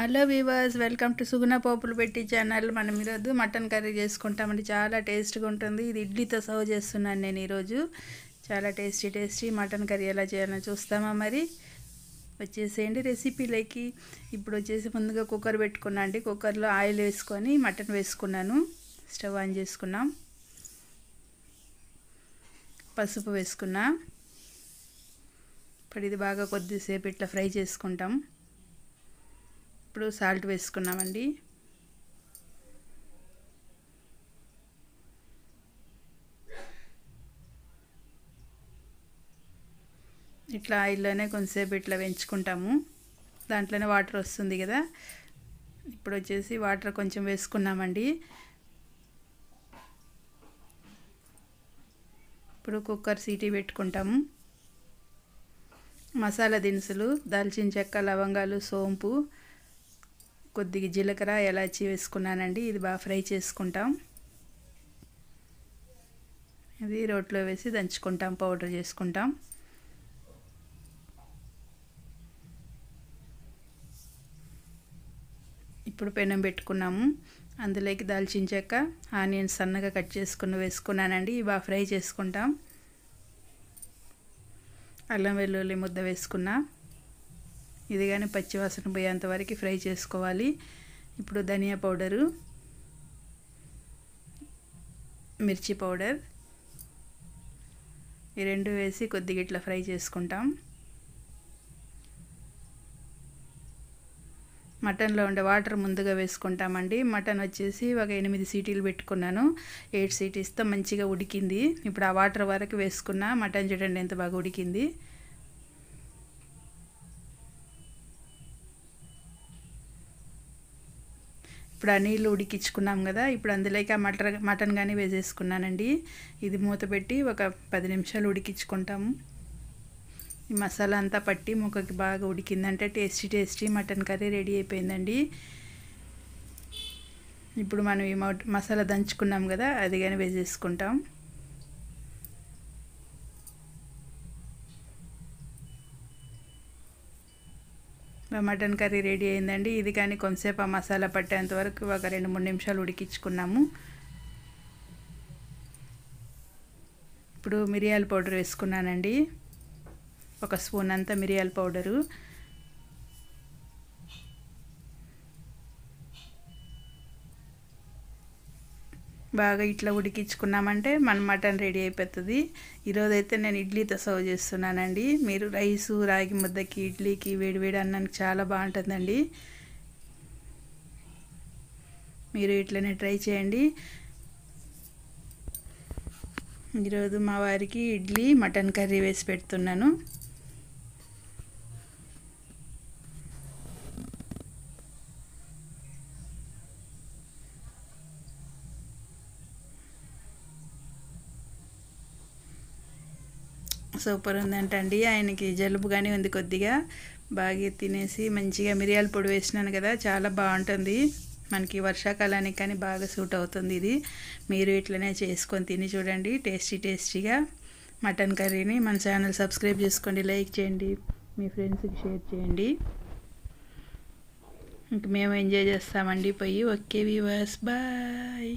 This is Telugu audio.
హలో వీవర్స్, వెల్కమ్ టు సుగుణ పోపులు పెట్టి ఛానల్. మనం ఈరోజు మటన్ కర్రీ చేసుకుంటామండి. చాలా టేస్ట్గా ఉంటుంది. ఇది ఇడ్లీతో సర్వ్ చేస్తున్నాను నేను ఈరోజు. చాలా టేస్టీ మటన్ కర్రీ ఎలా చేయాలో చూస్తామా మరి. వచ్చేసేయండి రెసిపీలోకి. ఇప్పుడు వచ్చేసి ముందుగా కుక్కర్ పెట్టుకున్నా అండి. కుక్కర్లో ఆయిల్ వేసుకొని మటన్ వేసుకున్నాను. స్టవ్ ఆన్ చేసుకున్నాం. పసుపు వేసుకున్నా. ఇప్పుడు ఇది బాగా కొద్దిసేపు ఇట్లా ఫ్రై చేసుకుంటాం. ఇప్పుడు సాల్ట్ వేసుకున్నామండి. ఇట్లా ఆయిల్లోనే కొంచెంసేపు ఇట్లా వేయించుకుంటాము. దాంట్లోనే వాటర్ వస్తుంది కదా. ఇప్పుడు వచ్చేసి వాటర్ కొంచెం వేసుకున్నామండి. ఇప్పుడు కుక్కర్ సీటీ పెట్టుకుంటాము. మసాలా దినుసులు, దాల్చిన చెక్క, లవంగాలు, సోంపు, కొద్దిగా జీలకర్ర, ఎలాచి వేసుకున్నానండి. ఇది బాగా ఫ్రై చేసుకుంటాం. ఇది రోట్లో వేసి దంచుకుంటాం, పౌడర్ చేసుకుంటాం. ఇప్పుడు పెనం పెట్టుకున్నాము. అందులోకి దాల్చిన చెక్క, ఆనియన్స్ సన్నగా కట్ చేసుకుని వేసుకున్నానండి. ఇవి బాగా ఫ్రై చేసుకుంటాం. అల్లం వెల్లుల్లి ముద్ద వేసుకున్నా. ఇది కానీ పచ్చివాసన పోయేంత వరకు ఫ్రై చేసుకోవాలి. ఇప్పుడు ధనియా పౌడరు, మిర్చి పౌడర్, ఈ రెండు వేసి కొద్దిగా ఇట్లా ఫ్రై చేసుకుంటాం. మటన్లో ఉండే వాటర్ ముందుగా వేసుకుంటామండి. మటన్ వచ్చేసి ఒక 8 సీటీలు పెట్టుకున్నాను. 8 సీటీస్తో మంచిగా ఉడికింది. ఇప్పుడు ఆ వాటర్ వరకు వేసుకున్నా. మటన్ చూడండి ఎంత బాగా ఉడికింది. ఇప్పుడు ఆ నీళ్ళు ఉడికించుకున్నాం కదా. ఇప్పుడు అందులోకి ఆ మటన్ కానీ వేసేసుకున్నానండి. ఇది మూత పెట్టి ఒక 10 నిమిషాలు ఉడికించుకుంటాము. ఈ మసాలా అంతా పట్టి ముక్కకి బాగా ఉడికిందంటే టేస్టీ మటన్ కర్రీ రెడీ అయిపోయిందండి. ఇప్పుడు మనం ఈ మసాలా దంచుకున్నాం కదా, అది కానీ వేసేసుకుంటాం. మటన్ కర్రీ రెడీ అయిందండి. ఇది కానీ కొంతసేపు ఆ మసాలా పట్టేంత వరకు ఒక 2-3 నిమిషాలు ఉడికించుకున్నాము. ఇప్పుడు మిరియాల పౌడర్ వేసుకున్నానండి. ఒక స్పూన్ అంతా మిరియాల పౌడరు. బాగా ఇట్లా ఉడికించుకున్నామంటే మన మటన్ రెడీ అయిపోతుంది. ఈరోజైతే నేను ఇడ్లీతో సర్వ్ చేస్తున్నానండి. మీరు రైసు, రాగి ముద్దకి, ఇడ్లీకి, వేడివేడి అన్నానికి చాలా బాగుంటుందండి. మీరు ఇట్లనే ట్రై చేయండి. ఈరోజు మా వారికి ఇడ్లీ, మటన్ కర్రీ వేసి పెడుతున్నాను. సూపర్ ఉందంటండి. ఆయనకి జలుబు కానీ ఉంది కొద్దిగా. బాగా తినేసి మంచిగా మిరియాల పొడి వేసినాను కదా, చాలా బాగుంటుంది. మనకి వర్షాకాలానికి కానీ బాగా సూట్ అవుతుంది ఇది. మీరు ఇట్లనే చేసుకొని తిని చూడండి. టేస్టీగా మటన్ కర్రీని. మన ఛానల్ సబ్స్క్రైబ్ చేసుకోండి, లైక్ చేయండి, మీ ఫ్రెండ్స్కి షేర్ చేయండి. ఇంక మేము ఎంజాయ్ చేస్తామండి పోయి. Okay viewers, bye.